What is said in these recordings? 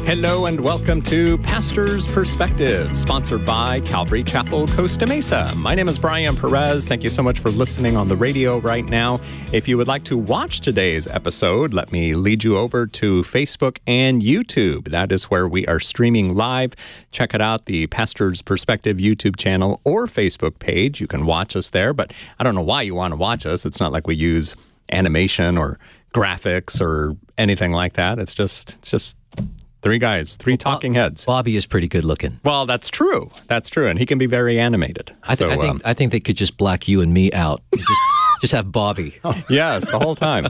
Hello and welcome to Pastor's Perspective, sponsored by Calvary Chapel, Costa Mesa. My name is Brian Perez. Thank you so much for listening on the radio right now. If you would like to watch today's episode, let me lead you over to Facebook and YouTube. That is where we are streaming live. Check it out, the Pastor's Perspective YouTube channel or Facebook page. You can watch us there, but I don't know why you want to watch us. It's not like we use animation or graphics or anything like that. It's just three guys, three talking heads. Bobby is pretty good looking. Well, that's true. That's true. And he can be very animated. I think they could just black you and me out. Just have Bobby. Yes, the whole time.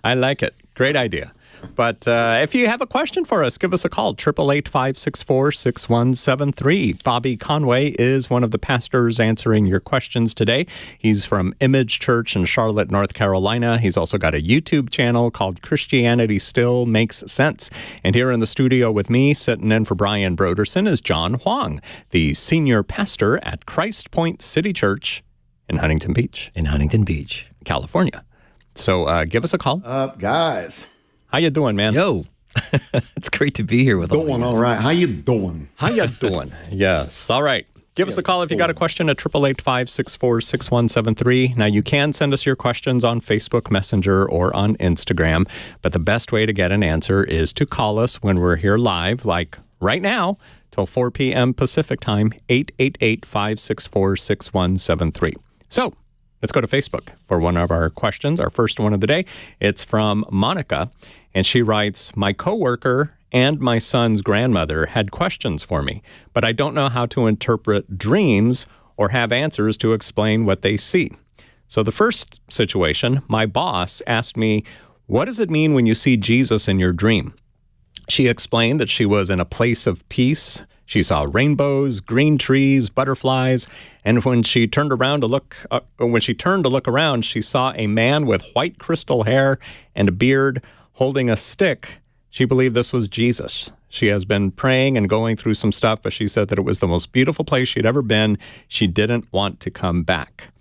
I like it. Great idea. But if you have a question for us, give us a call, 888-564-6173. Bobby Conway is one of the pastors answering your questions today. He's from Image Church in Charlotte, North Carolina. He's also got a YouTube channel called Christianity Still Makes Sense. And here in the studio with me, sitting in for Brian Broderson, is John Huang, the senior pastor at Christ Point City Church in Huntington Beach. California. So give us a call. Guys. How you doing, man? Yo, it's great to be here with all of you. Doing all right. How you doing? Yes. All right. Give us a call if you got a question at 888-564-6173. Now, you can send us your questions on Facebook Messenger or on Instagram, but the best way to get an answer is to call us when we're here live, like right now, till 4 p.m. Pacific time, 888-564-6173. So, let's go to Facebook for one of our questions, our first one of the day. It's from Monica, and she writes, "My coworker and my son's grandmother had questions for me, but I don't know how to interpret dreams or have answers to explain what they see." So the first situation, my boss asked me, "What does it mean when you see Jesus in your dream?" She explained that she was in a place of peace. She saw rainbows, green trees, butterflies, and when she turned to look around, she saw a man with white crystal hair and a beard holding a stick. She believed this was Jesus. She has been praying and going through some stuff, but she said that it was the most beautiful place she'd ever been. She didn't want to come back.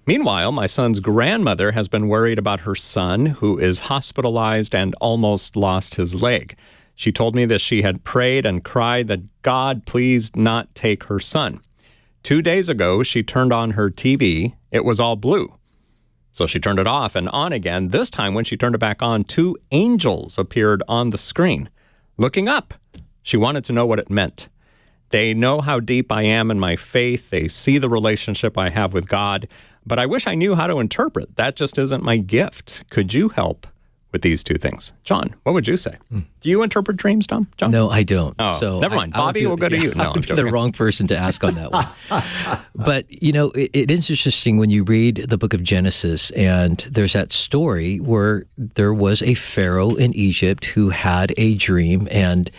Meanwhile, my son's grandmother has been worried about her son, who is hospitalized and almost lost his leg. She told me that she had prayed and cried that God please not take her son. 2 days ago, she turned on her TV. It was all blue. So she turned it off and on again. This time, when she turned it back on, 2 angels appeared on the screen. Looking up, she wanted to know what it meant. They know how deep I am in my faith. They see the relationship I have with God. But I wish I knew how to interpret. That just isn't my gift. Could you help with these 2 things? John, what would you say? Do you interpret dreams, Tom? John? No, I don't. Oh, so never mind. Bobby will go to you. No, I'm the wrong person to ask on that one. But, it is interesting when you read the book of Genesis, and there's that story where there was a Pharaoh in Egypt who had a dream. And,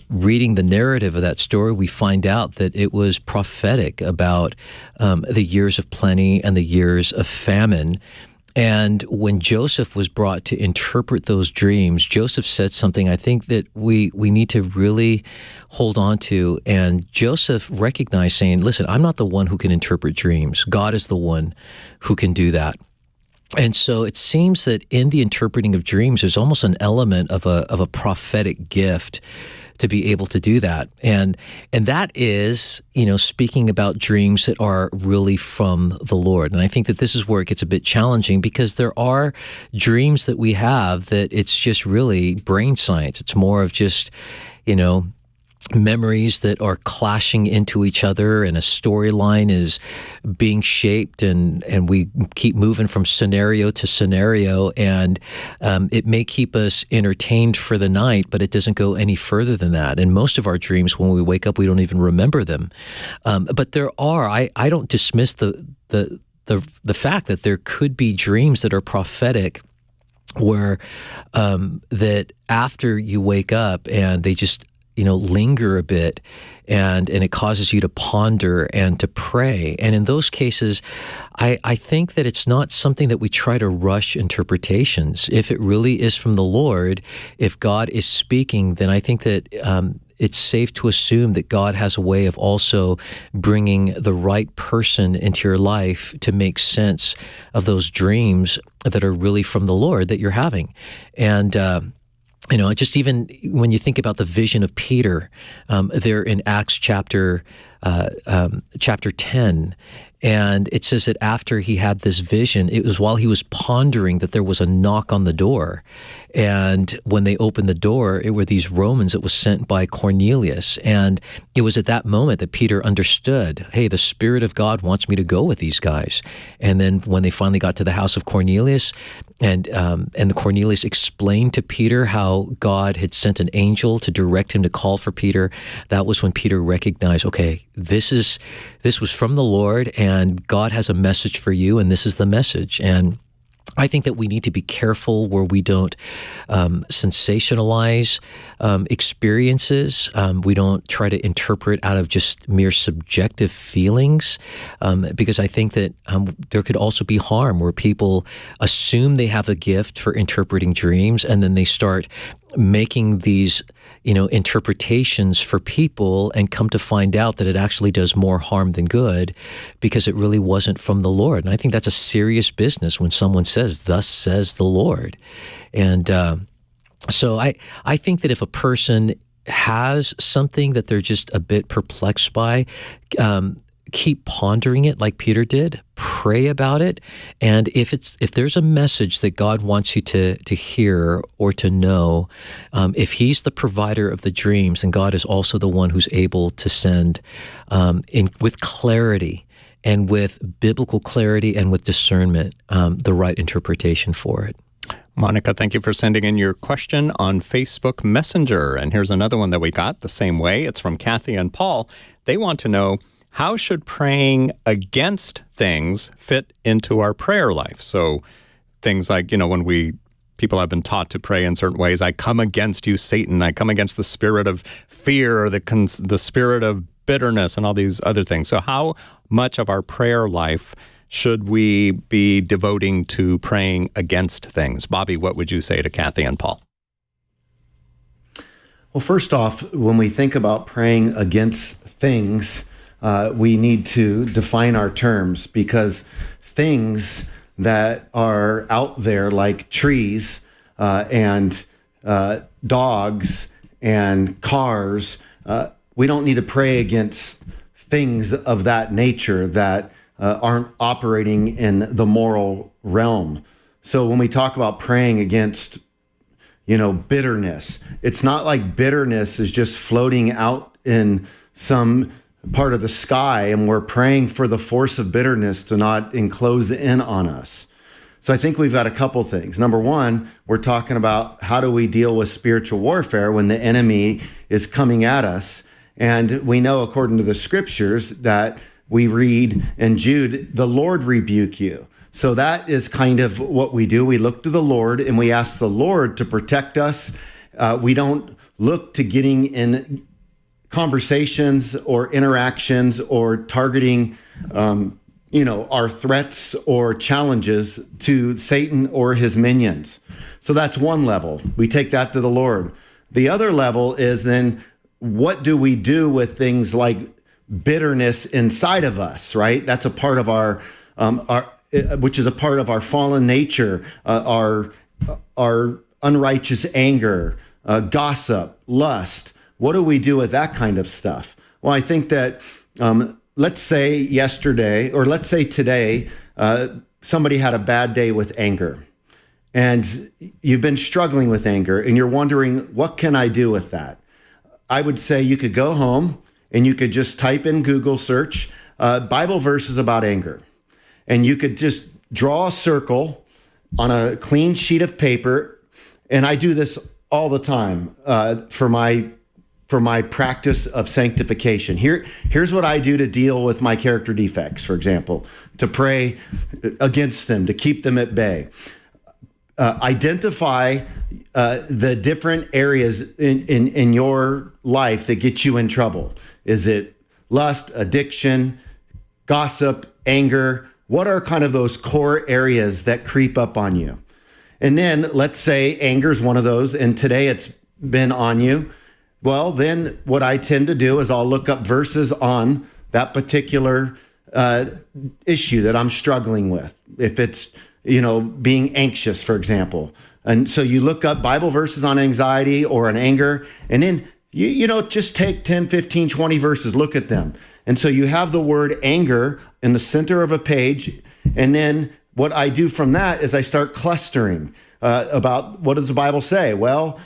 reading the narrative of that story, we find out that it was prophetic about the years of plenty and the years of famine. And when Joseph was brought to interpret those dreams, Joseph said something I think that we need to really hold on to. And Joseph recognized, saying, listen, I'm not the one who can interpret dreams. God is the one who can do that. And so it seems that in the interpreting of dreams, there's almost an element of a prophetic gift to be able to do that. And that is, speaking about dreams that are really from the Lord. And I think that this is where it gets a bit challenging, because there are dreams that we have that it's just really brain science. It's more of just, memories that are clashing into each other, and a storyline is being shaped, and we keep moving from scenario to scenario, and it may keep us entertained for the night, but it doesn't go any further than that. And most of our dreams, when we wake up, we don't even remember them. But there are, I don't dismiss the fact that there could be dreams that are prophetic, where that after you wake up and they just linger a bit, and it causes you to ponder and to pray. And in those cases, I think that it's not something that we try to rush interpretations. If it really is from the Lord, if God is speaking, then I think that it's safe to assume that God has a way of also bringing the right person into your life to make sense of those dreams that are really from the Lord that you're having. And just even when you think about the vision of Peter, there in Acts chapter 10, and it says that after he had this vision, it was while he was pondering that there was a knock on the door. And when they opened the door, it were these Romans that was sent by Cornelius. And it was at that moment that Peter understood, hey, the Spirit of God wants me to go with these guys. And then when they finally got to the house of Cornelius, and the Cornelius explained to Peter how God had sent an angel to direct him to call for Peter, that was when Peter recognized, okay, this was from the Lord, and God has a message for you, and this is the message. And I think that we need to be careful where we don't sensationalize experiences. We don't try to interpret out of just mere subjective feelings, because I think that there could also be harm where people assume they have a gift for interpreting dreams, and then they start making these interpretations for people and come to find out that it actually does more harm than good because it really wasn't from the Lord. And I think that's a serious business when someone says, "Thus says the Lord." And so I think that if a person has something that they're just a bit perplexed by, keep pondering it like Peter did, pray about it, and if there's a message that God wants you to hear or to know, if He's the provider of the dreams, and God is also the one who's able to send with clarity and with biblical clarity and with discernment the right interpretation for it. Monica, thank you for sending in your question on Facebook Messenger. And here's another one that we got the same way. It's from Kathy and Paul. They want to know, how should praying against things fit into our prayer life? So things like, when people have been taught to pray in certain ways, I come against you, Satan. I come against the spirit of fear, or the spirit of bitterness, and all these other things. So how much of our prayer life should we be devoting to praying against things? Bobby, what would you say to Kathy and Paul? Well, first off, when we think about praying against things, we need to define our terms, because things that are out there like trees and dogs and cars, we don't need to pray against things of that nature that aren't operating in the moral realm. So when we talk about praying against, bitterness, it's not like bitterness is just floating out in some part of the sky and we're praying for the force of bitterness to not enclose in on us. So I think we've got a couple things. Number one, we're talking about how do we deal with spiritual warfare when the enemy is coming at us. And we know, according to the scriptures, that we read in Jude, the Lord rebuke you. So that is kind of what we do. We look to the Lord and we ask the Lord to protect us. We don't look to getting in conversations or interactions or targeting, our threats or challenges to Satan or his minions. So that's one level. We take that to the Lord. The other level is then, what do we do with things like bitterness inside of us, right? That's a part of our which is a part of our fallen nature, our unrighteous anger, gossip, lust. What do we do with that kind of stuff? Well, I think that let's say yesterday, or let's say today, somebody had a bad day with anger, and you've been struggling with anger, and you're wondering, what can I do with that? I would say you could go home and you could just type in Google search Bible verses about anger. And you could just draw a circle on a clean sheet of paper. And I do this all the time for my practice of sanctification. Here's what I do to deal with my character defects, for example, to pray against them, to keep them at bay. Identify the different areas in your life that get you in trouble. Is it lust, addiction, gossip, anger? What are kind of those core areas that creep up on you? And then let's say anger is one of those, and today it's been on you. Well, then what I tend to do is I'll look up verses on that particular issue that I'm struggling with. If it's, being anxious, for example. And so you look up Bible verses on anxiety or on anger, and then just take 10, 15, 20 verses, look at them. And so you have the word anger in the center of a page. And then what I do from that is I start clustering about what does the Bible say? Well,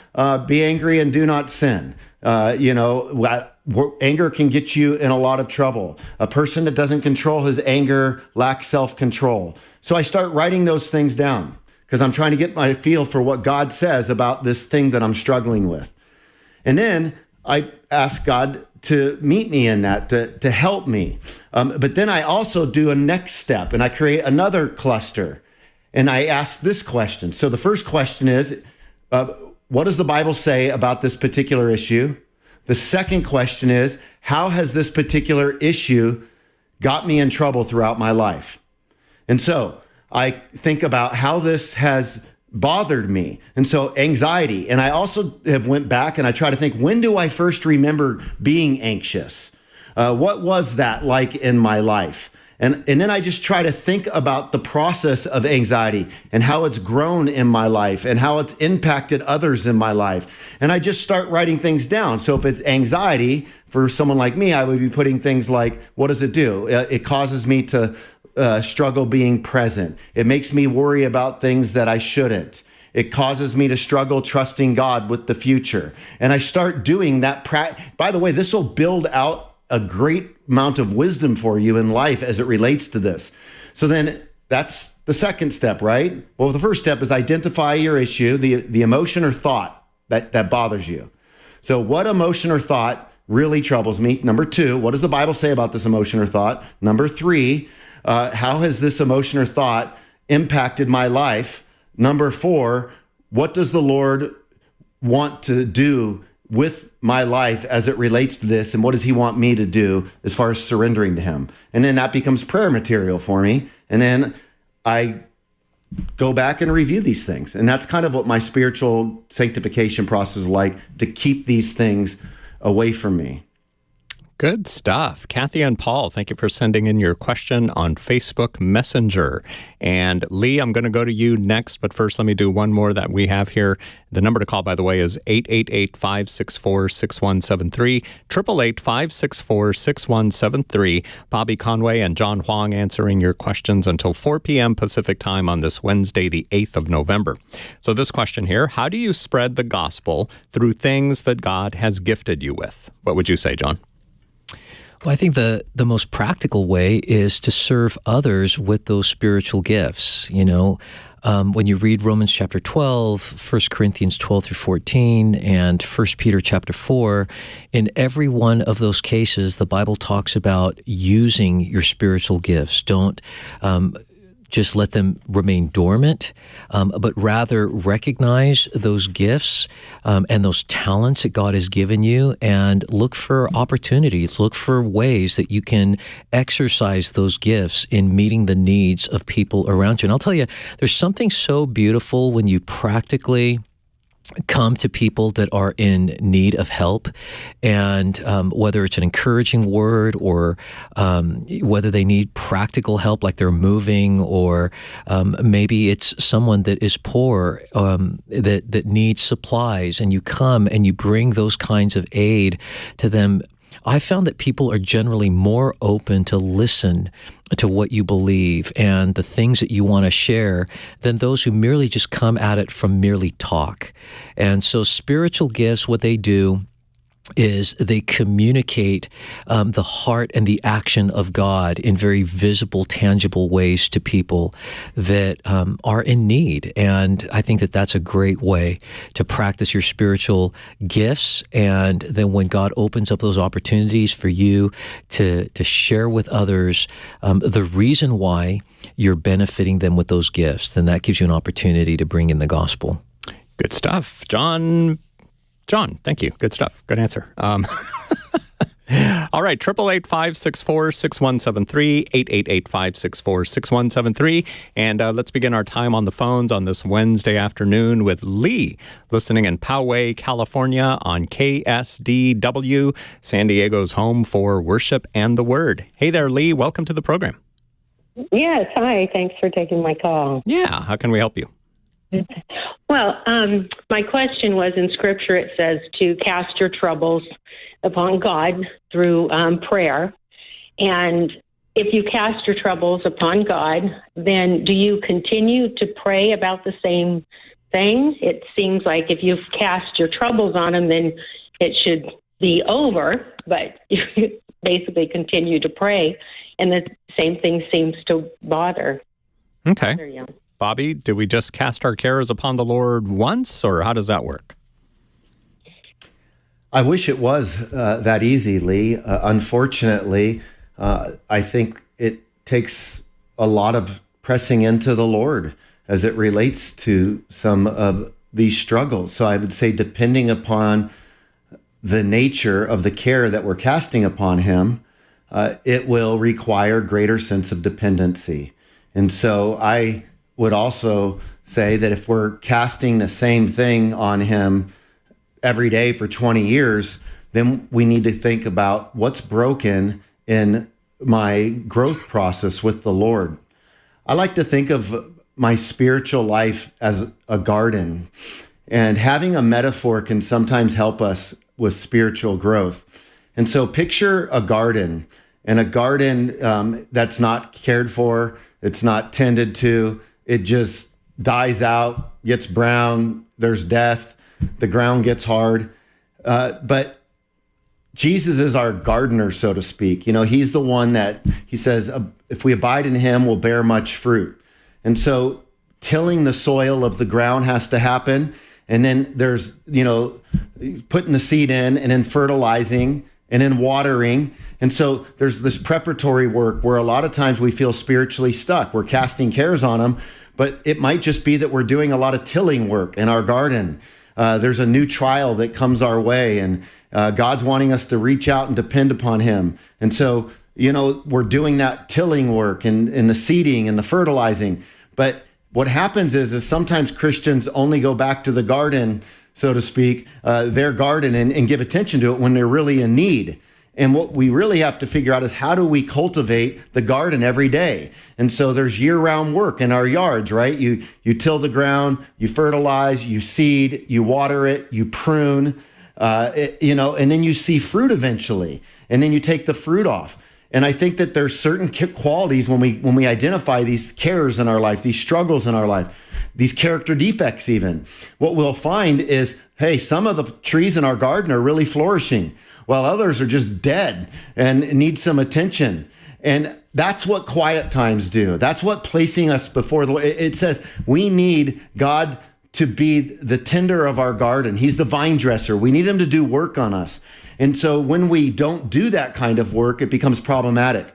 be angry and do not sin. Anger can get you in a lot of trouble. A person that doesn't control his anger lacks self-control. So I start writing those things down because I'm trying to get my feel for what God says about this thing that I'm struggling with. And then I ask God to meet me in that, to help me. But then I also do a next step, and I create another cluster. And I ask this question. So the first question is, what does the Bible say about this particular issue? The second question is, how has this particular issue got me in trouble throughout my life? And so I think about how this has bothered me. And so anxiety. And I also have went back and I try to think, when do I first remember being anxious? What was that like in my life? And then I just try to think about the process of anxiety and how it's grown in my life and how it's impacted others in my life. And I just start writing things down. So if it's anxiety, for someone like me, I would be putting things like, what does it do? It causes me to struggle being present. It makes me worry about things that I shouldn't. It causes me to struggle trusting God with the future. And I start doing that. By the way, this will build out a great amount of wisdom for you in life as it relates to this. So then that's the second step, right? Well, the first step is identify your issue, the emotion or thought that bothers you. So what emotion or thought really troubles me? Number two, what does the Bible say about this emotion or thought? Number three, how has this emotion or thought impacted my life? Number four, what does the Lord want to do with my life as it relates to this, and what does he want me to do as far as surrendering to him? And then that becomes prayer material for me. And then I go back and review these things. And that's kind of what my spiritual sanctification process is like, to keep these things away from me. Good stuff. Kathy and Paul, thank you for sending in your question on Facebook Messenger. And Lee, I'm going to go to you next, but first let me do one more that we have here. The number to call, by the way, is 888-564-6173, 888-564-6173. Bobby Conway and John Huang answering your questions until 4 p.m. Pacific time on this Wednesday, the 8th of November. So this question here, how do you spread the gospel through things that God has gifted you with? What would you say, John? Well, I think the most practical way is to serve others with those spiritual gifts. When you read Romans chapter 12, 1 Corinthians 12 through 14, and 1 Peter chapter 4, in every one of those cases, the Bible talks about using your spiritual gifts. Don't just let them remain dormant, but rather recognize those gifts and those talents that God has given you, and look for opportunities, look for ways that you can exercise those gifts in meeting the needs of people around you. And I'll tell you, there's something so beautiful when you practically come to people that are in need of help, and whether it's an encouraging word or whether they need practical help, like they're moving, or maybe it's someone that is poor that needs supplies, and you come and you bring those kinds of aid to them. I found that people are generally more open to listen to what you believe and the things that you want to share than those who merely just come at it from merely talk. And so spiritual gifts, what they do is they communicate the heart and the action of God in very visible, tangible ways to people that are in need. And I think that that's a great way to practice your spiritual gifts. And then when God opens up those opportunities for you to share with others the reason why you're benefiting them with those gifts, then that gives you an opportunity to bring in the gospel. Good stuff. John, thank you. Good stuff. Good answer. All right, 888-564-6173, 888-564-6173. And let's begin our time on the phones on this Wednesday afternoon with Lee, listening in Poway, California on KSDW, San Diego's home for worship and the word. Hey there, Lee. Welcome to the program. Yes, hi. Thanks for taking my call. Yeah, how can we help you? Well, my question was, in Scripture it says to cast your troubles upon God through prayer. And if you cast your troubles upon God, then do you continue to pray about the same thing? It seems like if you've cast your troubles on Him, then it should be over, but you basically continue to pray, and the same thing seems to bother you. Bobby, do we just cast our cares upon the Lord once, or how does that work? I wish it was that easy, Lee. Unfortunately, I think it takes a lot of pressing into the Lord as it relates to some of these struggles. So I would say, depending upon the nature of the care that we're casting upon Him, it will require greater sense of dependency. And so I would also say that if we're casting the same thing on Him every day for 20 years, then we need to think about what's broken in my growth process with the Lord. I like to think of my spiritual life as a garden, and having a metaphor can sometimes help us with spiritual growth. And so picture a garden, and a garden that's not cared for, it's not tended to, it just dies out, gets brown, there's death, the ground gets hard. But Jesus is our gardener, so to speak. You know, He's the one that He says, if we abide in Him, we'll bear much fruit. And so tilling the soil of the ground has to happen. And then there's, putting the seed in, and then fertilizing, and then watering. And so there's this preparatory work where a lot of times we feel spiritually stuck. We're casting cares on Him, but it might just be that we're doing a lot of tilling work in our garden. There's a new trial that comes our way, and God's wanting us to reach out and depend upon Him. And so, we're doing that tilling work and the seeding and the fertilizing. But what happens is sometimes Christians only go back to the garden, so to speak, their garden, and give attention to it when they're really in need. And what we really have to figure out is, how do we cultivate the garden every day? And so there's year-round work in our yards, right? You till the ground, you fertilize, you seed, you water it, you prune, and then you see fruit eventually, and then you take the fruit off. And I think that there's certain qualities when we identify these cares in our life, these struggles in our life, these character defects even. What we'll find is, hey, some of the trees in our garden are really flourishing, while others are just dead and need some attention. And that's what quiet times do. That's what placing us before the Lord. It says we need God to be the tender of our garden. He's the vine dresser. We need Him to do work on us. And so when we don't do that kind of work, it becomes problematic.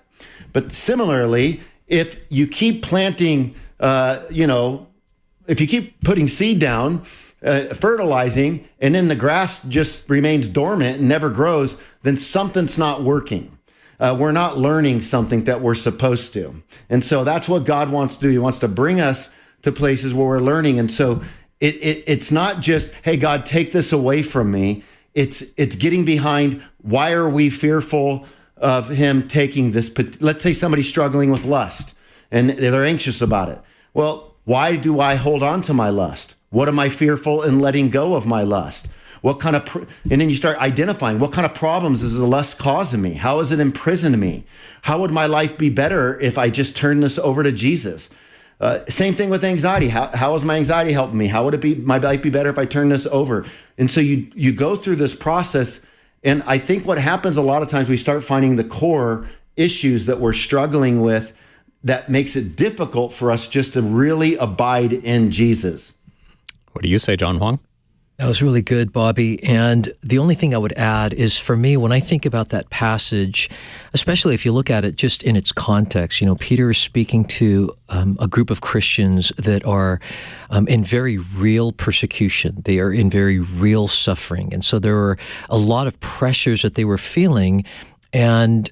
But similarly, if you keep planting, if you keep putting seed down, fertilizing, and then the grass just remains dormant and never grows, then something's not working. We're not learning something that we're supposed to. And so that's what God wants to do. He wants to bring us to places where we're learning. And so it's not just, hey, God, take this away from me. It's getting behind, why are we fearful of Him taking this? Let's say somebody's struggling with lust and they're anxious about it. Well, why do I hold on to my lust? What am I fearful in letting go of my lust? What kind of, and then you start identifying, what kind of problems is the lust causing me? How is it imprisoning me? How would my life be better if I just turn this over to Jesus? Same thing with anxiety. How is my anxiety helping me? How would my life be better if I turn this over? And so you go through this process, and I think what happens a lot of times, we start finding the core issues that we're struggling with that makes it difficult for us just to really abide in Jesus. What do you say, John Huang? That was really good, Bobby. And the only thing I would add is, for me, when I think about that passage, especially if you look at it just in its context, Peter is speaking to a group of Christians that are in very real persecution. They are in very real suffering. And so there were a lot of pressures that they were feeling. And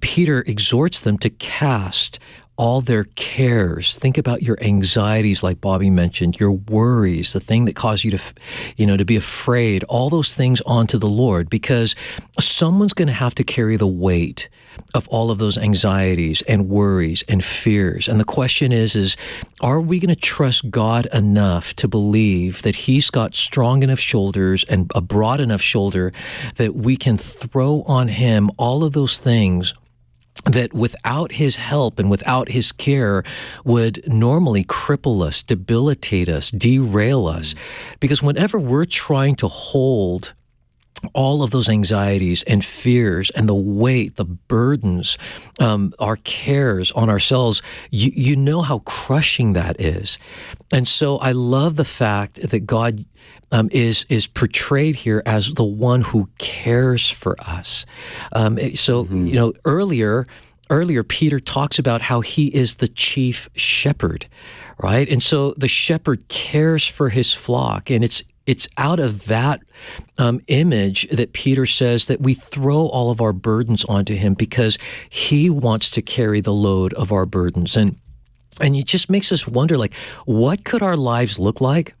Peter exhorts them to cast all their cares. Think about your anxieties, like Bobby mentioned, your worries, the thing that caused you to be afraid, all those things onto the Lord, because someone's going to have to carry the weight of all of those anxieties and worries and fears. And the question is are we going to trust God enough to believe that He's got strong enough shoulders and a broad enough shoulder that we can throw on Him all of those things that without His help and without His care would normally cripple us, debilitate us, derail us? Because whenever we're trying to hold all of those anxieties and fears and the weight, the burdens, our cares on ourselves, you know how crushing that is. And so I love the fact that God is portrayed here as the one who cares for us. Earlier Peter talks about how he is the chief shepherd, right? And so the shepherd cares for his flock, and it's out of that image that Peter says that we throw all of our burdens onto Him, because He wants to carry the load of our burdens. And it just makes us wonder, like, what could our lives look like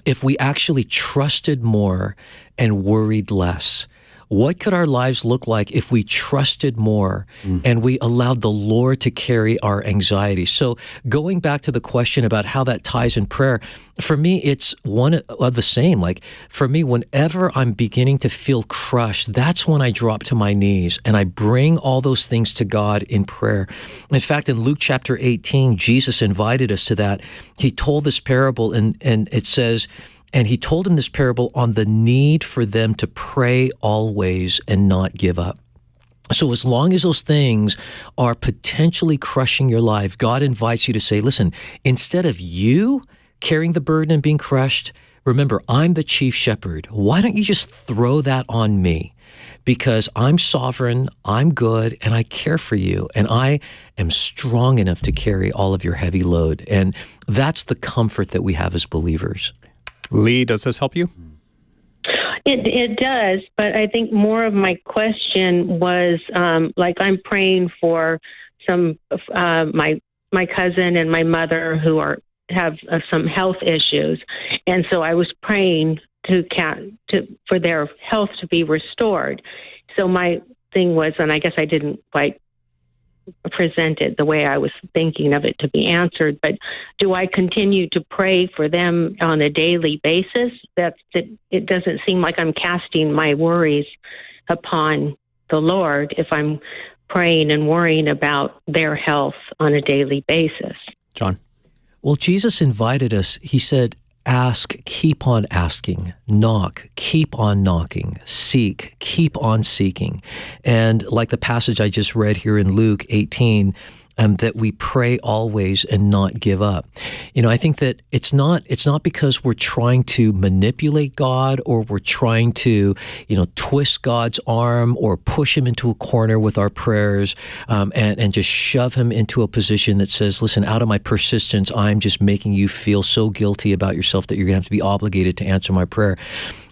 if we actually trusted more and worried less? What could our lives look like if we trusted more and we allowed the Lord to carry our anxiety? So going back to the question about how that ties in prayer, for me, it's one of the same. Like, for me, whenever I'm beginning to feel crushed, that's when I drop to my knees and I bring all those things to God in prayer. In fact, in Luke chapter 18, Jesus invited us to that. He told this parable, and it says, and He told him this parable on the need for them to pray always and not give up. So as long as those things are potentially crushing your life, God invites you to say, listen, instead of you carrying the burden and being crushed, remember, I'm the chief shepherd. Why don't you just throw that on me? Because I'm sovereign, I'm good, and I care for you, and I am strong enough to carry all of your heavy load. And that's the comfort that we have as believers. Lee, does this help you? It does, but I think more of my question was like, I'm praying for some my cousin and my mother who have some health issues, and so I was praying for their health to be restored. So my thing was, and I guess I didn't quite present it the way I was thinking of it to be answered, but do I continue to pray for them on a daily basis? It doesn't seem like I'm casting my worries upon the Lord if I'm praying and worrying about their health on a daily basis. John? Well, Jesus invited us. He said, ask, keep on asking. Knock, keep on knocking. Seek, keep on seeking. And like the passage I just read here in Luke 18, that we pray always and not give up. I think that it's not because we're trying to manipulate God or we're trying to, twist God's arm or push Him into a corner with our prayers and just shove Him into a position that says, listen, out of my persistence, I'm just making you feel so guilty about yourself that you're going to have to be obligated to answer my prayer.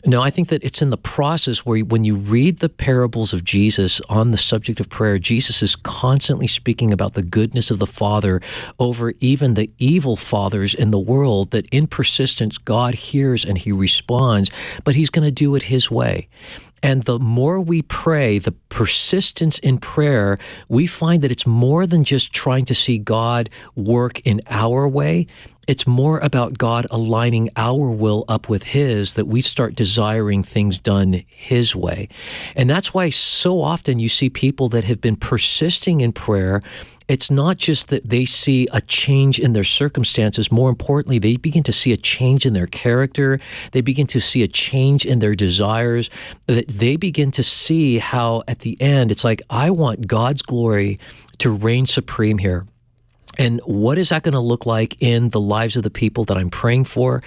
No, I think that it's in the process where when you read the parables of Jesus on the subject of prayer, Jesus is constantly speaking about the goodness of the Father over even the evil fathers in the world, that in persistence, God hears and He responds, but He's going to do it His way. And the more we pray, the persistence in prayer, we find that it's more than just trying to see God work in our way. It's more about God aligning our will up with His, that we start desiring things done His way. And that's why so often you see people that have been persisting in prayer. It's not just that they see a change in their circumstances. More importantly, they begin to see a change in their character. They begin to see a change in their desires. They begin to see how at the end, it's like, I want God's glory to reign supreme here. And what is that going to look like in the lives of the people that I'm praying for?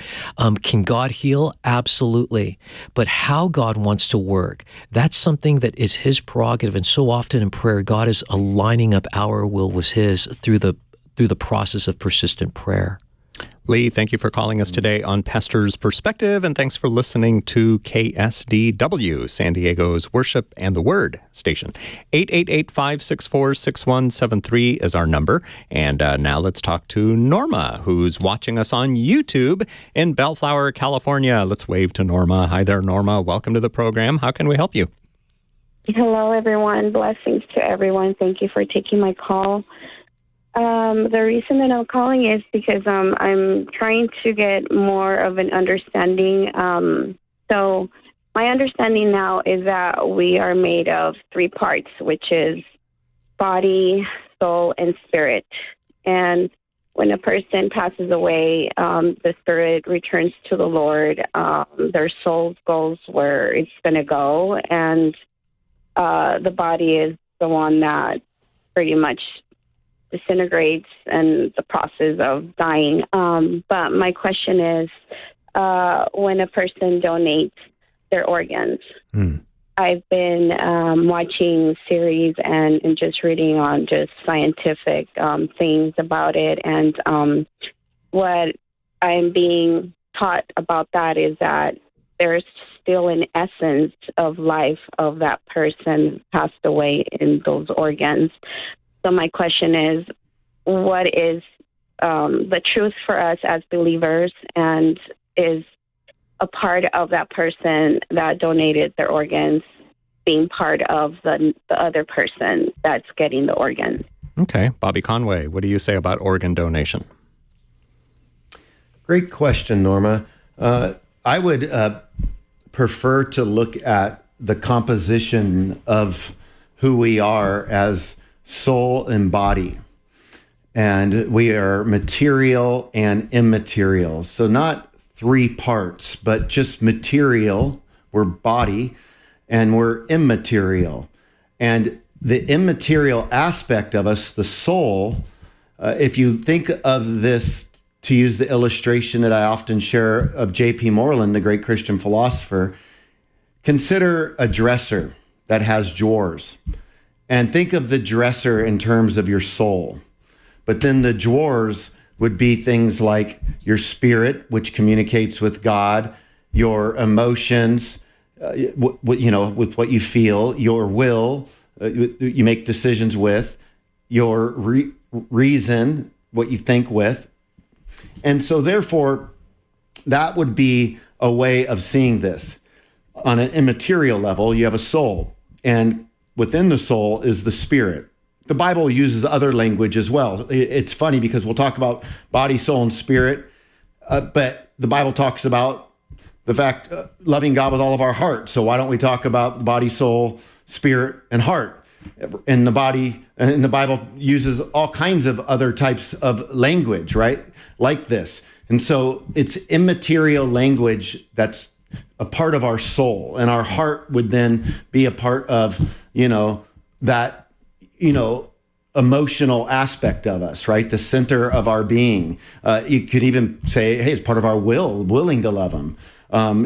Can God heal? Absolutely. But how God wants to work, that's something that is His prerogative. And so often in prayer, God is aligning up our will with His through the process of persistent prayer. Lee, thank you for calling us today on Pastor's Perspective, and thanks for listening to KSDW, San Diego's Worship and the Word station. 888-564-6173 is our number. And now let's talk to Norma, who's watching us on YouTube in Bellflower, California. Let's wave to Norma. Hi there, Norma. Welcome to the program. How can we help you? Hello, everyone. Blessings to everyone. Thank you for taking my call. The reason that I'm calling is because I'm trying to get more of an understanding. So my understanding now is that we are made of three parts, which is body, soul, and spirit. And when a person passes away, the spirit returns to the Lord. Their soul goes where it's going to go, and the body is the one that pretty much disintegrates and the process of dying. But my question is, when a person donates their organs, I've been watching series and just reading on just scientific things about it. And what I'm being taught about that is that there's still an essence of life of that person passed away in those organs. So my question is, what is the truth for us as believers, and is a part of that person that donated their organs being part of the other person that's getting the organ? Okay. Bobby Conway, what do you say about organ donation? Great question, Norma. I would prefer to look at the composition of who we are as soul and body. And we are material and immaterial. So not three parts, but just material. We're body, and we're immaterial. And the immaterial aspect of us, the soul, if you think of this, to use the illustration that I often share of J.P. Moreland, the great Christian philosopher, consider a dresser that has drawers. And think of the dresser in terms of your soul. But then the drawers would be things like your spirit, which communicates with God, your emotions, with what you feel, your will, you make decisions with, your reason, what you think with. And so therefore, that would be a way of seeing this. On an immaterial level, you have a soul, and within the soul is the spirit. The Bible uses other language as well. It's funny because we'll talk about body, soul, and spirit, but the Bible talks about the fact loving God with all of our heart. So why don't we talk about body, soul, spirit, and heart? And the Bible uses all kinds of other types of language, right? Like this. And so it's immaterial language that's a part of our soul, and our heart would then be a part of, that, emotional aspect of us, right? The center of our being. You could even say, hey, it's part of our willing to love Him.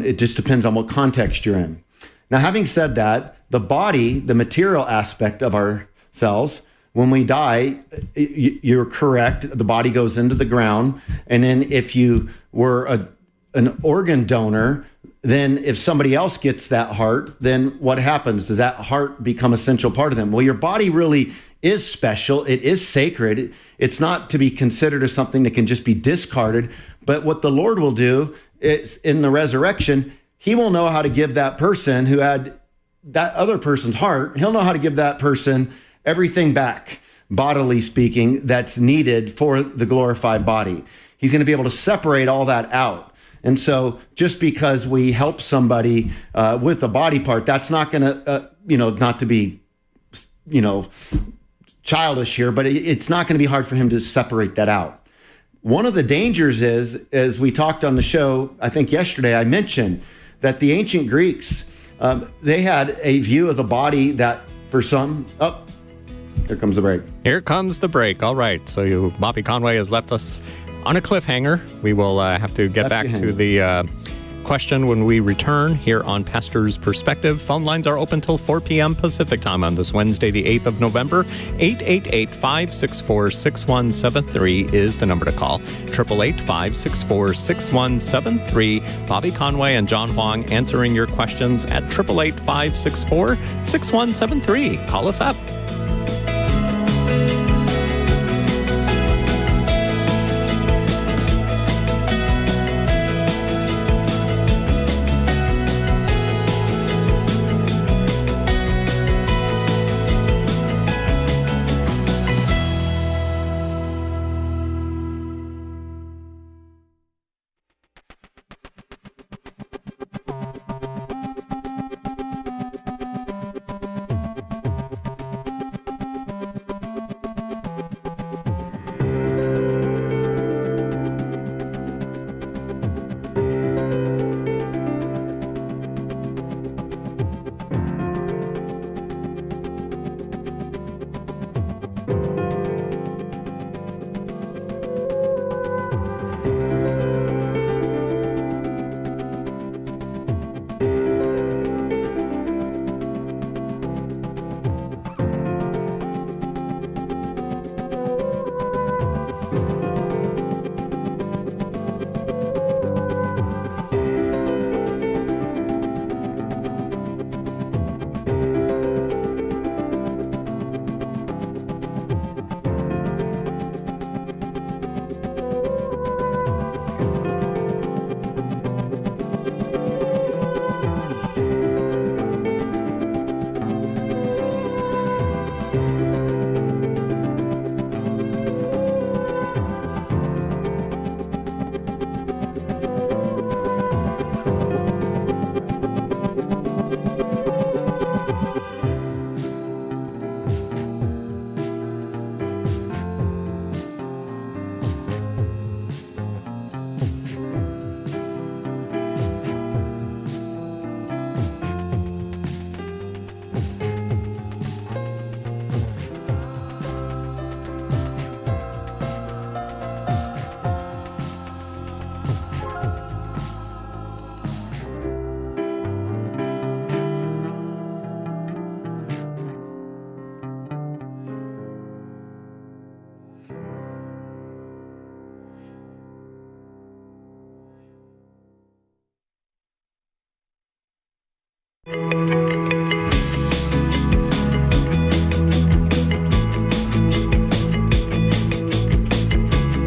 It just depends on what context you're in. Now, having said that, the body, the material aspect of ourselves, when we die, you're correct. The body goes into the ground. And then if you were an organ donor, then if somebody else gets that heart, then what happens? Does that heart become an essential part of them? Well, your body really is special. It is sacred. It's not to be considered as something that can just be discarded. But what the Lord will do is, in the resurrection, He will know how to give that person who had that other person's heart, He'll know how to give that person everything back, bodily speaking, that's needed for the glorified body. He's going to be able to separate all that out. And so just because we help somebody with a body part, that's not going to, not to be, childish here, but it's not going to be hard for him to separate that out. One of the dangers is, as we talked on the show, I think yesterday, I mentioned that the ancient Greeks, they had a view of the body that for some, Here comes the break. Here comes the break. All right. So Bobby Conway has left us on a cliffhanger. We will have to get back to the question when we return here on Pastor's Perspective. Phone lines are open till 4 p.m. Pacific time on this Wednesday, the 8th of November. 888-564-6173 is the number to call. 888-564-6173. Bobby Conway and John Huang answering your questions at 888-564-6173. Call us up.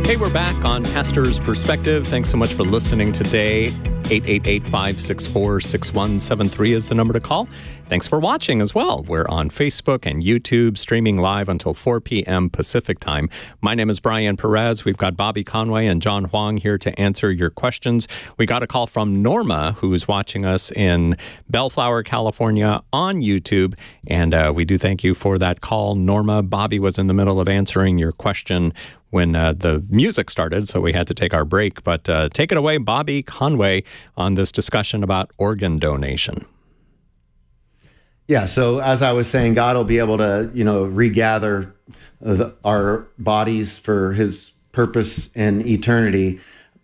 Hey, we're back on Pastor's Perspective. Thanks so much for listening today. 888-564-6173 is the number to call. Thanks for watching as well. We're on Facebook and YouTube, streaming live until 4 p.m. Pacific time. My name is Brian Perez. We've got Bobby Conway and John Huang here to answer your questions. We got a call from Norma, who's watching us in Bellflower, California on YouTube. And we do thank you for that call, Norma. Bobby was in the middle of answering your question when the music started, so we had to take our break. But take it away, Bobby Conway, on this discussion about organ donation. Yeah, so as I was saying, God will be able to, regather our bodies for his purpose in eternity.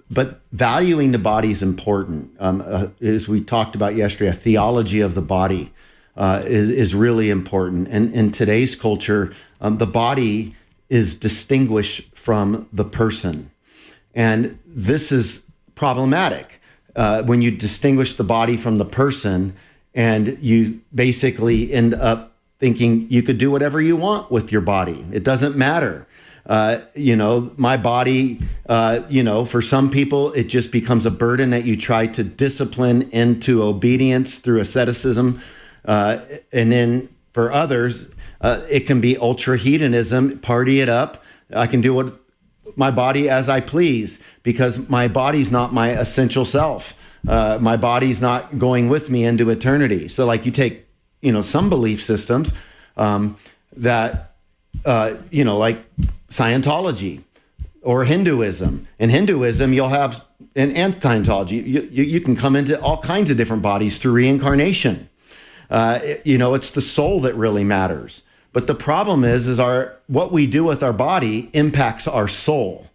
But valuing the body is important. As we talked about yesterday, a theology of the body is really important. And in today's culture, the body is distinguished from the person. And this is problematic. When you distinguish the body from the person, and you basically end up thinking you could do whatever you want with your body. It doesn't matter. My body, for some people, it just becomes a burden that you try to discipline into obedience through asceticism. And then for others, it can be ultra hedonism, party it up. I can do what my body as I please because my body's not my essential self. My body's not going with me into eternity. So like you take, some belief systems that, like Scientology or Hinduism. In Hinduism, you'll have, and Scientology, you can come into all kinds of different bodies through reincarnation. It's the soul that really matters. But the problem is what we do with our body impacts our soul.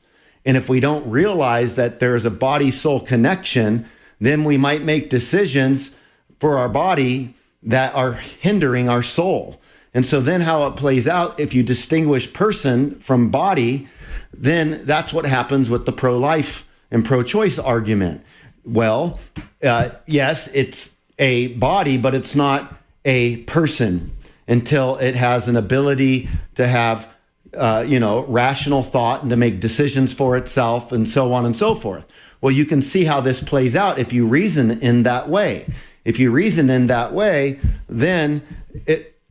And if we don't realize that there is a body-soul connection, then we might make decisions for our body that are hindering our soul. And so then how it plays out, if you distinguish person from body, then that's what happens with the pro-life and pro-choice argument. Well, yes, it's a body, but it's not a person until it has an ability to have, rational thought and to make decisions for itself and so on and so forth. Well, you can see how this plays out if you reason in that way. If you reason in that way, then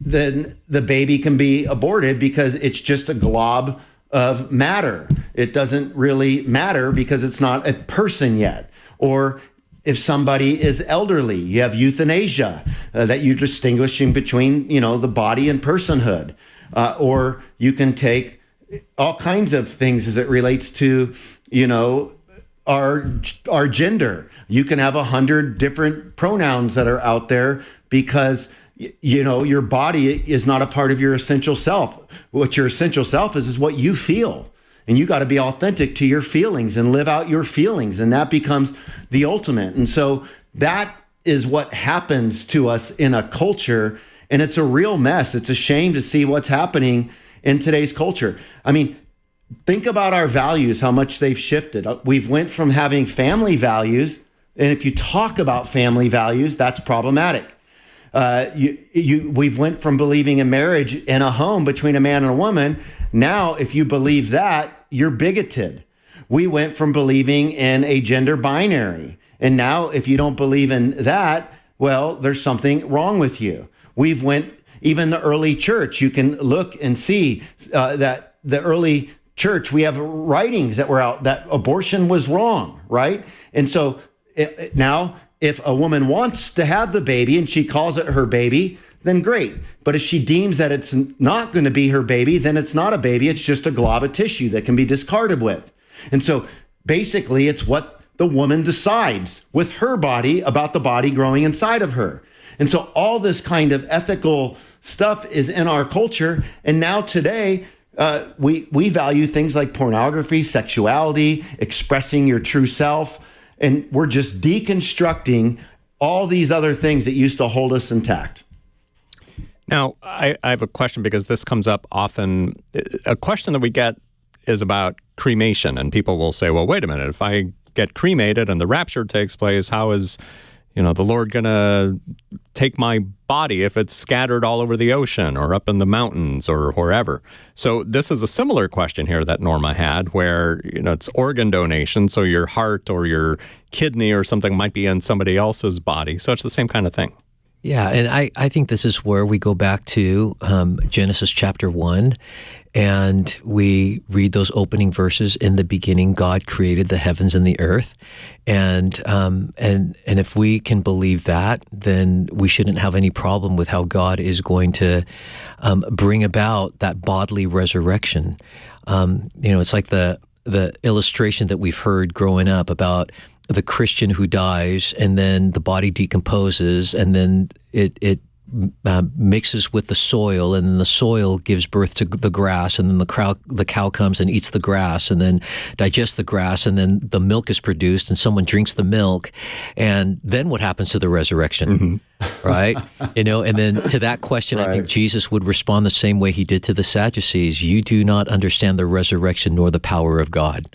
the baby can be aborted because it's just a glob of matter. It doesn't really matter because it's not a person yet. Or if somebody is elderly, you have euthanasia, that you're distinguishing between, the body and personhood. Or you can take all kinds of things as it relates to, our gender. You can have 100 different pronouns that are out there because your body is not a part of your essential self. What your essential self is what you feel. And you got to be authentic to your feelings and live out your feelings. And that becomes the ultimate. And so that is what happens to us in a culture. And it's a real mess. It's a shame to see what's happening in today's culture. I mean, think about our values, how much they've shifted. We've went from having family values. And if you talk about family values, that's problematic. We've went from believing in marriage in a home between a man and a woman. Now, if you believe that, you're bigoted. We went from believing in a gender binary. And now, if you don't believe in that, well, there's something wrong with you. Even the early church, you can look and see that the early church, we have writings that were out that abortion was wrong, right? And so now, if a woman wants to have the baby and she calls it her baby, then great. But if she deems that it's not going to be her baby, then it's not a baby. It's just a glob of tissue that can be discarded with. And so basically, it's what the woman decides with her body about the body growing inside of her. And so all this kind of ethical stuff is in our culture. And now today, we value things like pornography, sexuality, expressing your true self. And we're just deconstructing all these other things that used to hold us intact. Now, I have a question because this comes up often. A question that we get is about cremation. And people will say, well, wait a minute, if I get cremated and the rapture takes place, how is, the Lord going to take my body if it's scattered all over the ocean or up in the mountains or wherever? So this is a similar question here that Norma had where, it's organ donation. So your heart or your kidney or something might be in somebody else's body. So it's the same kind of thing. Yeah, and I think this is where we go back to Genesis chapter 1, and we read those opening verses. In the beginning, God created the heavens and the earth, and if we can believe that, then we shouldn't have any problem with how God is going to bring about that bodily resurrection. It's like the illustration that we've heard growing up about the Christian who dies, and then the body decomposes, and then it mixes with the soil, and then the soil gives birth to the grass, and then the cow comes and eats the grass, and then digests the grass, and then the milk is produced, and someone drinks the milk, and then what happens to the resurrection, right? And then to that question, right. I think Jesus would respond the same way he did to the Sadducees: "You do not understand the resurrection nor the power of God,"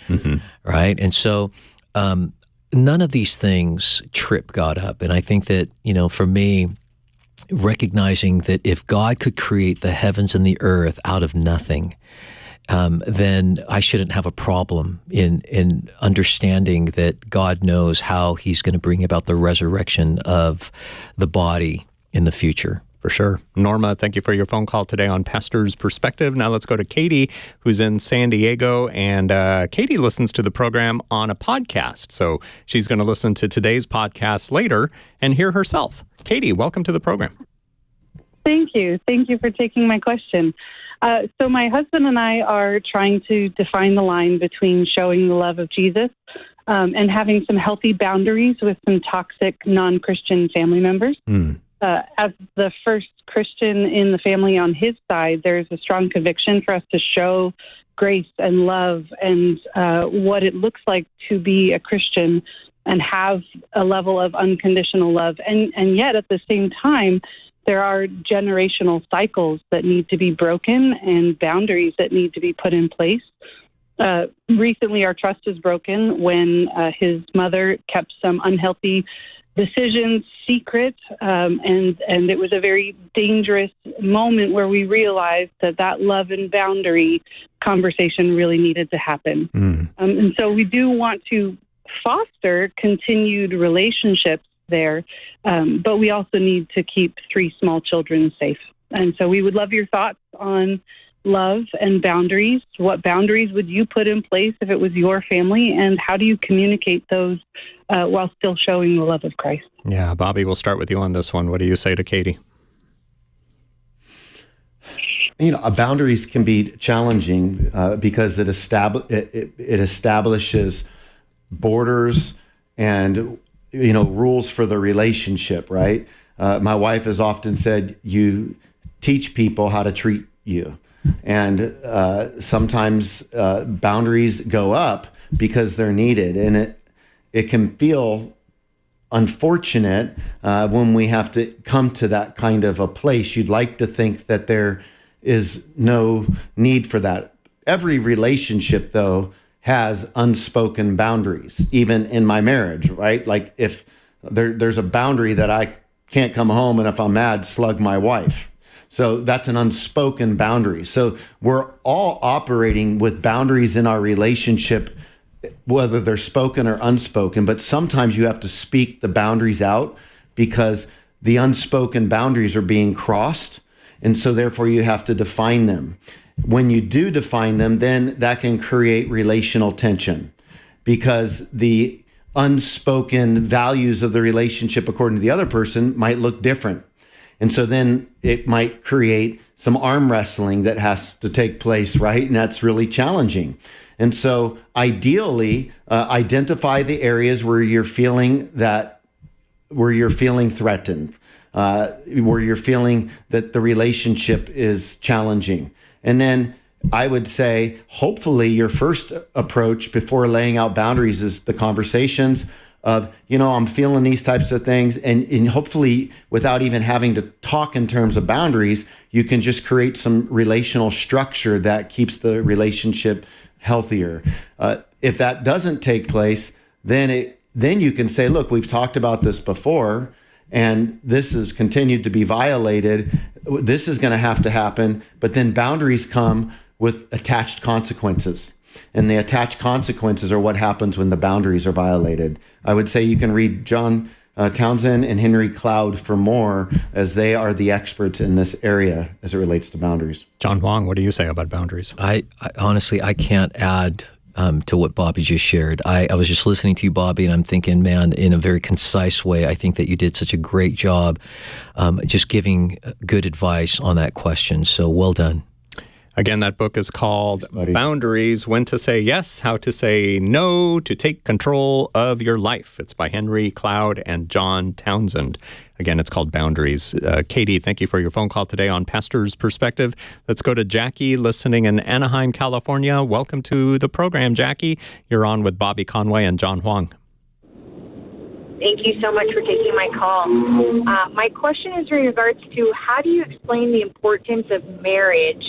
right? And so. None of these things trip God up. And I think that, for me, recognizing that if God could create the heavens and the earth out of nothing, then I shouldn't have a problem in understanding that God knows how he's going to bring about the resurrection of the body in the future. For sure. Norma, thank you for your phone call today on Pastor's Perspective. Now let's go to Katie, who's in San Diego. And Katie listens to the program on a podcast. So she's going to listen to today's podcast later and hear herself. Katie, welcome to the program. Thank you. Thank you for taking my question. So my husband and I are trying to define the line between showing the love of Jesus and having some healthy boundaries with some toxic non-Christian family members. as the first Christian in the family on his side, there's a strong conviction for us to show grace and love and what it looks like to be a Christian and have a level of unconditional love. And yet, at the same time, there are generational cycles that need to be broken and boundaries that need to be put in place. Recently, our trust was broken when his mother kept some unhealthy decisions secret, and it was a very dangerous moment where we realized that love and boundary conversation really needed to happen. And so we do want to foster continued relationships there, but we also need to keep 3 small children safe. And so we would love your thoughts on love and boundaries. What boundaries would you put in place if it was your family, and how do you communicate those while still showing the love of Christ? Yeah, Bobby, we'll start with you on this one. What do you say to Katie? Boundaries can be challenging because it establishes borders and rules for the relationship, right? My wife has often said, you teach people how to treat you. And sometimes boundaries go up because they're needed. And it can feel unfortunate when we have to come to that kind of a place. You'd like to think that there is no need for that. Every relationship, though, has unspoken boundaries, even in my marriage, right? Like if there's a boundary that I can't come home and if I'm mad, slug my wife. So that's an unspoken boundary. So we're all operating with boundaries in our relationship, whether they're spoken or unspoken, but sometimes you have to speak the boundaries out because the unspoken boundaries are being crossed. And so therefore you have to define them. When you do define them, then that can create relational tension because the unspoken values of the relationship according to the other person might look different. And so then it might create some arm wrestling that has to take place, right? And that's really challenging. And so ideally, identify the areas where you're feeling threatened, where you're feeling that the relationship is challenging. And then I would say, hopefully your first approach before laying out boundaries is the conversations of, I'm feeling these types of things. And hopefully without even having to talk in terms of boundaries, you can just create some relational structure that keeps the relationship healthier. If that doesn't take place, then you can say, look, we've talked about this before, and this has continued to be violated. This is going to have to happen. But then boundaries come with attached consequences. And the attached consequences are what happens when the boundaries are violated. I would say you can read John Townsend and Henry Cloud for more, as they are the experts in this area as it relates to boundaries. John Huang, what do you say about boundaries? I honestly, I can't add to what Bobby just shared. I was just listening to you, Bobby, and I'm thinking, man, in a very concise way, I think that you did such a great job just giving good advice on that question. So well done. Again, that book is called Boundaries, When to Say Yes, How to Say No, to Take Control of Your Life. It's by Henry Cloud and John Townsend. Again, it's called Boundaries. Katie, thank you for your phone call today on Pastor's Perspective. Let's go to Jackie, listening in Anaheim, California. Welcome to the program, Jackie. You're on with Bobby Conway and John Huang. Thank you so much for taking my call. My question is in regards to how do you explain the importance of marriage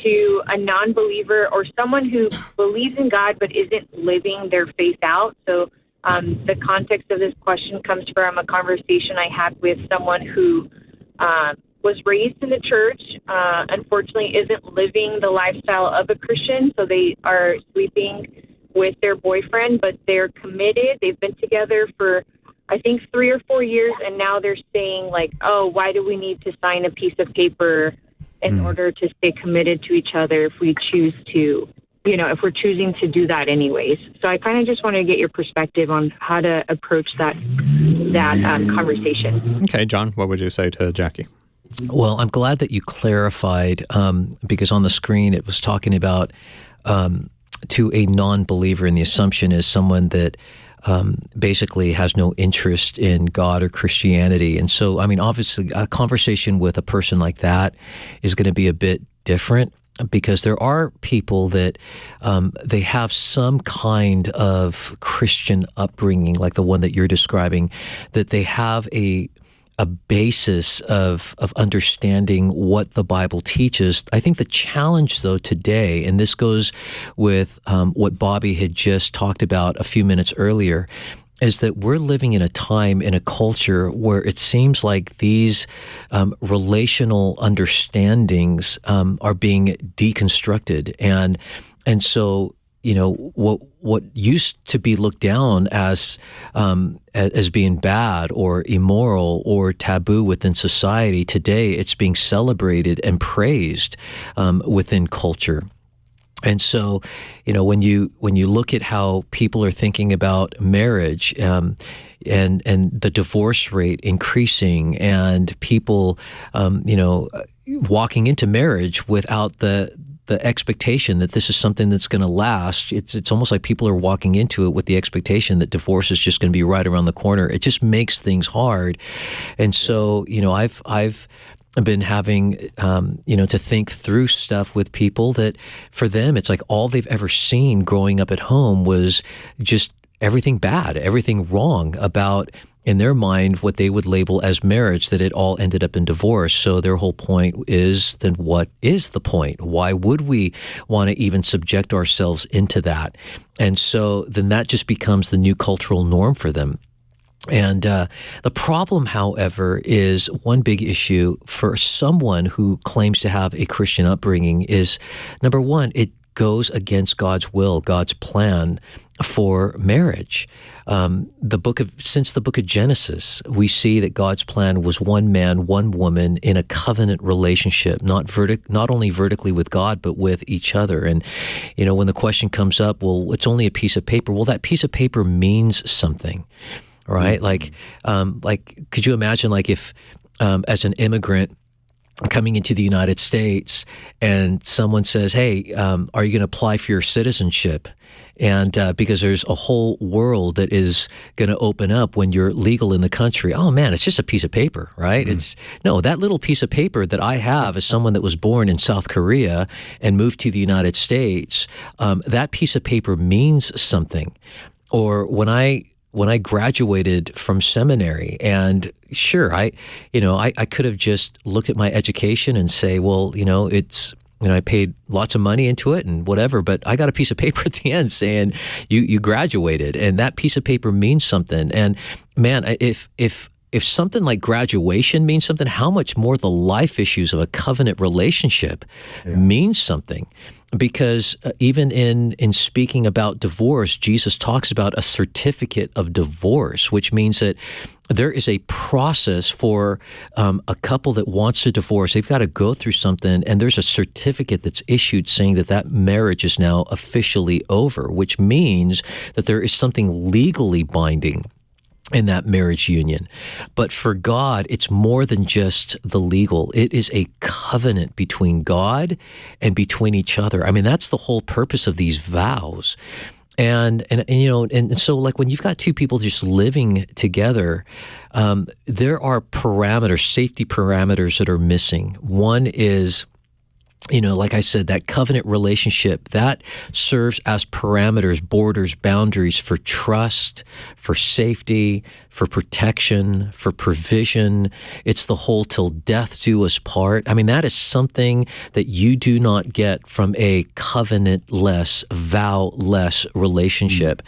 to a non-believer or someone who believes in God but isn't living their faith out? So the context of this question comes from a conversation I had with someone who was raised in the church, unfortunately isn't living the lifestyle of a Christian, so they are sleeping with their boyfriend, but they're committed. They've been together for, I think, 3 or 4 years, and now they're saying, like, oh, why do we need to sign a piece of paper in order to stay committed to each other if we choose to, if we're choosing to do that anyways. So I kind of just want to get your perspective on how to approach that conversation. Okay, John, what would you say to Jackie? Well, I'm glad that you clarified because on the screen it was talking about to a non-believer, and the assumption is someone that basically has no interest in God or Christianity. And so, I mean, obviously, a conversation with a person like that is going to be a bit different, because there are people that they have some kind of Christian upbringing, like the one that you're describing, that they have a basis of understanding what the Bible teaches. I think the challenge, though, today, and this goes with what Bobby had just talked about a few minutes earlier, is that we're living in a time, in a culture where it seems like these relational understandings are being deconstructed, and so, you know, what used to be looked down as being bad or immoral or taboo within society, today it's being celebrated and praised within culture. And so, you know, when you look at how people are thinking about marriage, and the divorce rate increasing, and people, walking into marriage without the expectation that this is something that's going to last. It's almost like people are walking into it with the expectation that divorce is just going to be right around the corner. It just makes things hard. And so, you know, I've been having, to think through stuff with people that for them, it's like all they've ever seen growing up at home was just everything bad, everything wrong about, in their mind, what they would label as marriage, that it all ended up in divorce. So their whole point is, then what is the point? Why would we want to even subject ourselves into that? And so then that just becomes the new cultural norm for them. And the problem, however, is one big issue for someone who claims to have a Christian upbringing is, number one, it goes against God's will, God's plan for marriage. Since the book of Genesis, we see that God's plan was one man, one woman in a covenant relationship, not only vertically with God, but with each other. And, you know, when the question comes up, well, it's only a piece of paper. Well, that piece of paper means something, right? Mm-hmm. Like, could you imagine, like, if as an immigrant coming into the United States and someone says, hey, are you going to apply for your citizenship? And because there's a whole world that is going to open up when you're legal in the country. Oh man, it's just a piece of paper, right? Mm-hmm. That little piece of paper that I have as someone that was born in South Korea and moved to the United States, that piece of paper means something. Or when I graduated from seminary, and sure, I could have just looked at my education and say, well, I paid lots of money into it and whatever, but I got a piece of paper at the end saying you graduated, and that piece of paper means something. And man, if something like graduation means something, how much more the life issues of a covenant relationship means something. Because even in speaking about divorce, Jesus talks about a certificate of divorce, which means that there is a process for a couple that wants to divorce. They've got to go through something, and there's a certificate that's issued saying that marriage is now officially over, which means that there is something legally binding in that marriage union. But for God, it's more than just the legal. It is a covenant between God and between each other. I mean, that's the whole purpose of these vows. And so, like, when you've got two people just living together, there are parameters, safety parameters that are missing. One is, like I said, that covenant relationship, that serves as parameters, borders, boundaries for trust, for safety, for protection, for provision. It's the whole till death do us part. I mean, that is something that you do not get from a covenant-less, vow-less relationship.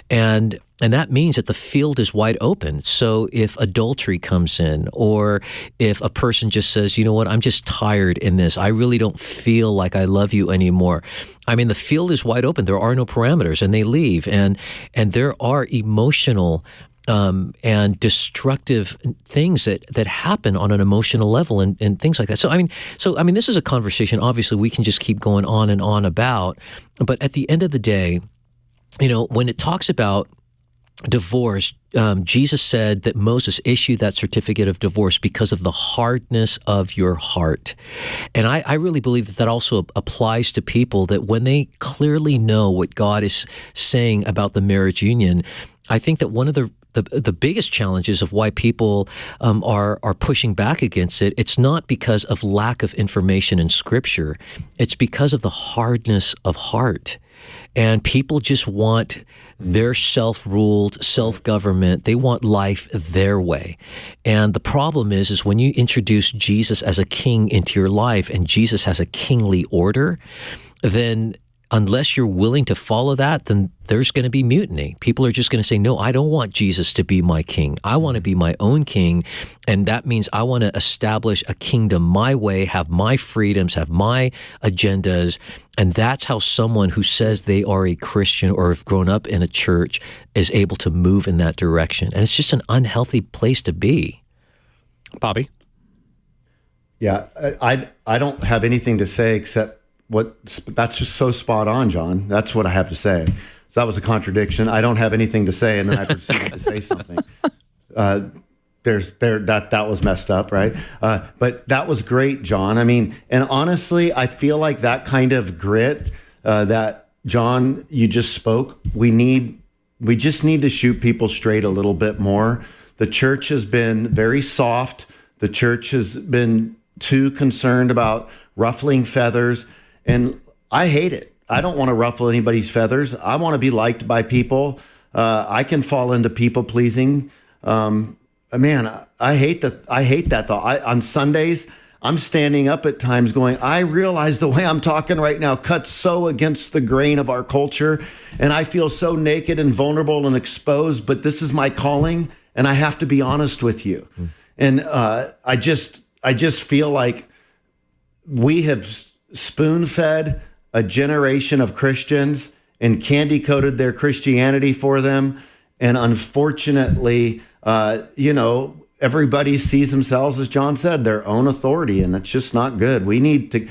And that means that the field is wide open. So if adultery comes in, or if a person just says, you know what, I'm just tired in this, I really don't feel like I love you anymore. I mean, the field is wide open. There are no parameters, and they leave. And there are emotional and destructive things that happen on an emotional level and things like that. So I mean, this is a conversation, obviously, we can just keep going on and on about. But at the end of the day, when it talks about divorce, Jesus said that Moses issued that certificate of divorce because of the hardness of your heart. And I really believe that also applies to people, that when they clearly know what God is saying about the marriage union, I think that one of the biggest challenges of why people are pushing back against it, it's not because of lack of information in Scripture. It's because of the hardness of heart. And people just want their self-ruled, self-government. They want life their way. And the problem is when you introduce Jesus as a king into your life and Jesus has a kingly order, then unless you're willing to follow that, then there's going to be mutiny. People are just going to say, no, I don't want Jesus to be my king. I want to be my own king. And that means I want to establish a kingdom my way, have my freedoms, have my agendas. And that's how someone who says they are a Christian or have grown up in a church is able to move in that direction. And it's just an unhealthy place to be. Bobby? Yeah, I don't have anything to say except that's just so spot on, John. That's what I have to say. So that was a contradiction. I don't have anything to say, and then I proceeded to say something. That was messed up, right? But that was great, John. I mean, and honestly, I feel like that kind of grit that John you just spoke, we just need to shoot people straight a little bit more. The church has been very soft. The church has been too concerned about ruffling feathers. And I hate it. I don't want to ruffle anybody's feathers. I want to be liked by people. I can fall into people pleasing. Man, I hate that thought. On Sundays, I'm standing up at times going, I realize the way I'm talking right now cuts so against the grain of our culture. And I feel so naked and vulnerable and exposed, but this is my calling. And I have to be honest with you. And I just feel like we have spoon-fed a generation of Christians and candy-coated their Christianity for them. And unfortunately, everybody sees themselves, as John said, their own authority, and that's just not good. We need to,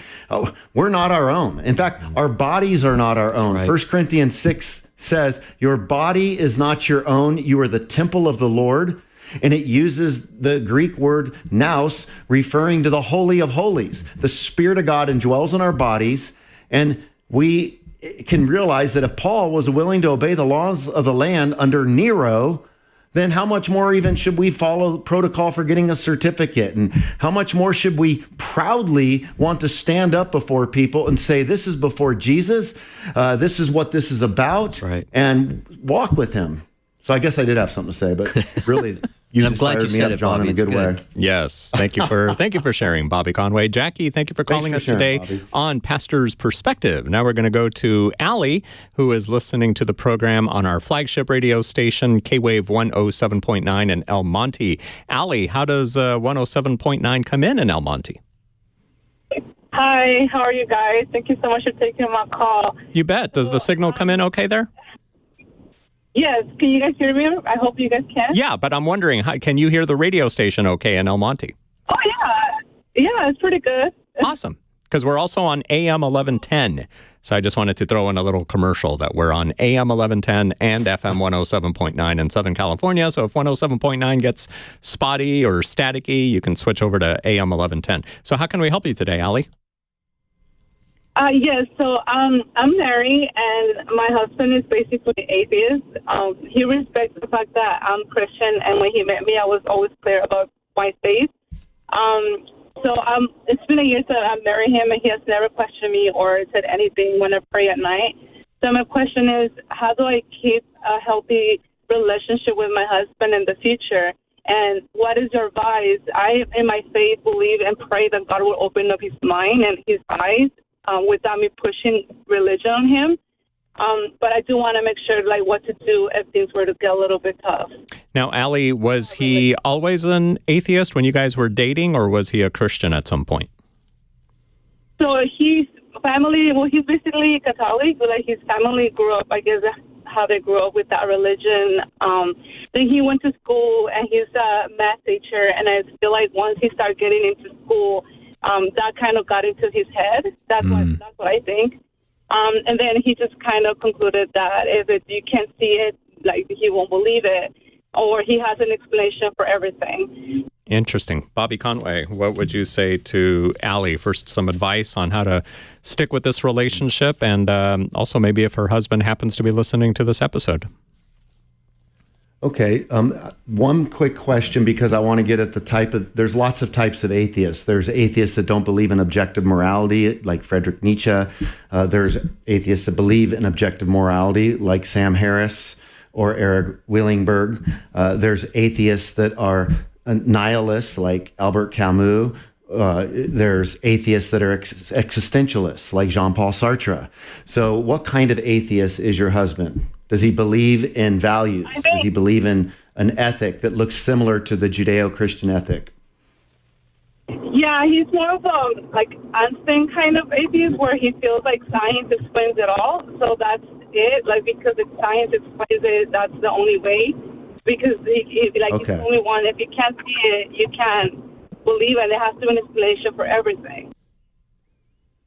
we're not our own. In fact, our bodies are not our own. Right. 1 Corinthians 6 says, your body is not your own. You are the temple of the Lord. And it uses the Greek word nous, referring to the Holy of Holies. The Spirit of God indwells in our bodies, and we can realize that if Paul was willing to obey the laws of the land under Nero, then how much more even should we follow protocol for getting a certificate? And how much more should we proudly want to stand up before people and say, this is before Jesus, this is what this is about, and walk with him. So I guess I did have something to say, but really, I'm glad you said it, John, Bobby. in a good way. Yes, thank you for sharing, Bobby Conway. Jackie, thank you for calling us today on Pastor's Perspective. Now we're going to go to Allie, who is listening to the program on our flagship radio station, K-Wave 107.9 in El Monte. Allie, how does 107.9 come in El Monte? Hi, how are you guys? Thank you so much for taking my call. You bet. Does the signal come in okay there? Yes. Can you guys hear me? I hope you guys can. Yeah, but I'm wondering, can you hear the radio station okay in El Monte? Oh, yeah. Yeah, it's pretty good. Awesome. Because we're also on AM 1110. So I just wanted to throw in a little commercial that we're on AM 1110 and FM 107.9 in Southern California. So if 107.9 gets spotty or staticky, you can switch over to AM 1110. So how can we help you today, Allie? Yes, so I'm married, and my husband is basically atheist. He respects the fact that I'm Christian, and when he met me, I was always clear about my faith. It's been a year since I married him, and he has never questioned me or said anything when I pray at night. So my question is, how do I keep a healthy relationship with my husband in the future? And what is your advice? I, in my faith, believe and pray that God will open up his mind and his eyes without me pushing religion on him. But I do want to make sure, what to do if things were to get a little bit tough. Now, Allie, was he always an atheist when you guys were dating, or was he a Christian at some point? So he's basically Catholic, but his family grew up, I guess, how they grew up with that religion. Then he went to school, and he's a math teacher, and I feel like once he started getting into school, that kind of got into his head. That's what I think. And then he just kind of concluded that if you can't see it, he won't believe it, or he has an explanation for everything. Interesting. Bobby Conway, what would you say to Allie? First, some advice on how to stick with this relationship, and also maybe if her husband happens to be listening to this episode. Okay. One quick question, because I want to get at there's lots of types of atheists. There's atheists that don't believe in objective morality, like Friedrich Nietzsche. There's atheists that believe in objective morality, like Sam Harris or Eric Willingberg. There's atheists that are nihilists, like Albert Camus. There's atheists that are existentialists, like Jean-Paul Sartre. So what kind of atheist is your husband? Does he believe in values? Does he believe in an ethic that looks similar to the Judeo-Christian ethic? Yeah, he's more of a Einstein kind of atheist, where he feels like science explains it all. So that's it. Because if science explains it, that's the only way. Because he's the only one. If you can't see it, you can't believe it. There has to be an explanation for everything.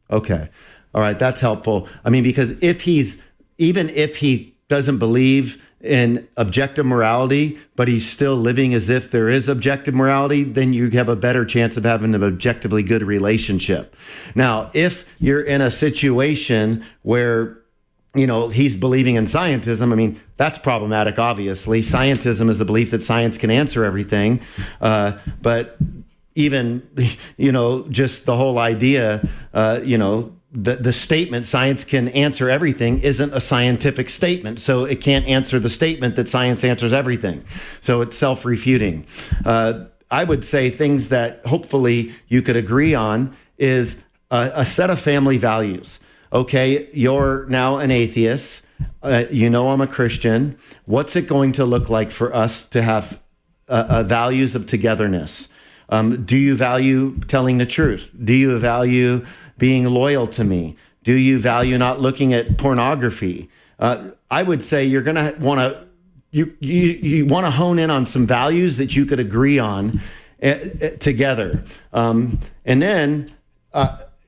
Okay. All right. That's helpful. I mean, because even if he doesn't believe in objective morality, but he's still living as if there is objective morality, then you have a better chance of having an objectively good relationship. Now, if you're in a situation where, he's believing in scientism, I mean, that's problematic, obviously. Scientism is the belief that science can answer everything. But even, just the whole idea, the statement science can answer everything isn't a scientific statement. So it can't answer the statement that science answers everything. So it's self-refuting. I would say things that hopefully you could agree on is a set of family values. Okay, you're now an atheist. I'm a Christian. What's it going to look like for us to have values of togetherness? Do you value telling the truth? Do you value being loyal to me? Do you value not looking at pornography? I would say you're going to want to you want to hone in on some values that you could agree on together, and then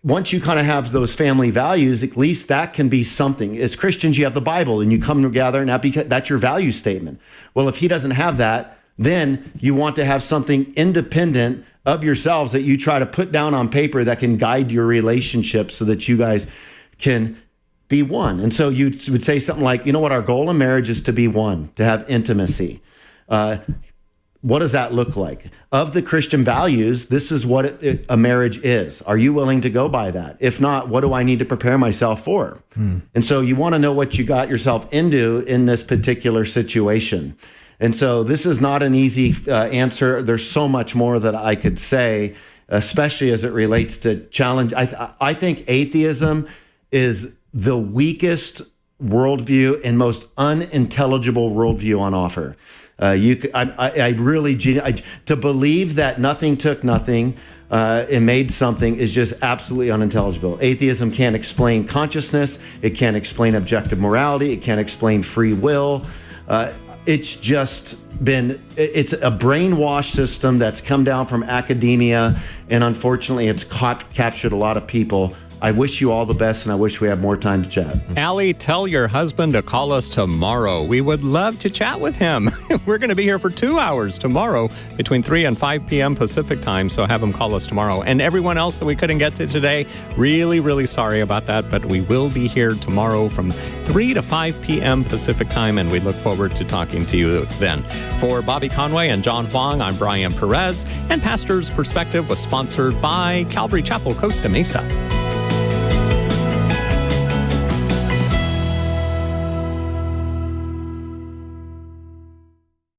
once you kind of have those family values, at least that can be something. As Christians, you have the Bible, and you come together, and that's your value statement. Well, if he doesn't have that, then you want to have something independent of yourselves that you try to put down on paper that can guide your relationship so that you guys can be one. And so you would say something like, what our goal in marriage is to be one, to have intimacy. What does that look like? Of the Christian values, this is what a marriage is. Are you willing to go by that? If not, what do I need to prepare myself for? And so you want to know what you got yourself into in this particular situation. And so this is not an easy answer. There's so much more that I could say, especially as it relates to challenge. I think atheism is the weakest worldview and most unintelligible worldview on offer. To believe that nothing took nothing and made something is just absolutely unintelligible. Atheism can't explain consciousness. It can't explain objective morality. It can't explain free will. It's a brainwash system that's come down from academia, and unfortunately it's captured a lot of people. I wish you all the best, and I wish we had more time to chat. Allie, tell your husband to call us tomorrow. We would love to chat with him. We're going to be here for 2 hours tomorrow between 3 and 5 p.m. Pacific time, so have him call us tomorrow. And everyone else that we couldn't get to today, really, really sorry about that, but we will be here tomorrow from 3 to 5 p.m. Pacific time, and we look forward to talking to you then. For Bobby Conway and John Huang, I'm Brian Perez, and Pastor's Perspective was sponsored by Calvary Chapel, Costa Mesa.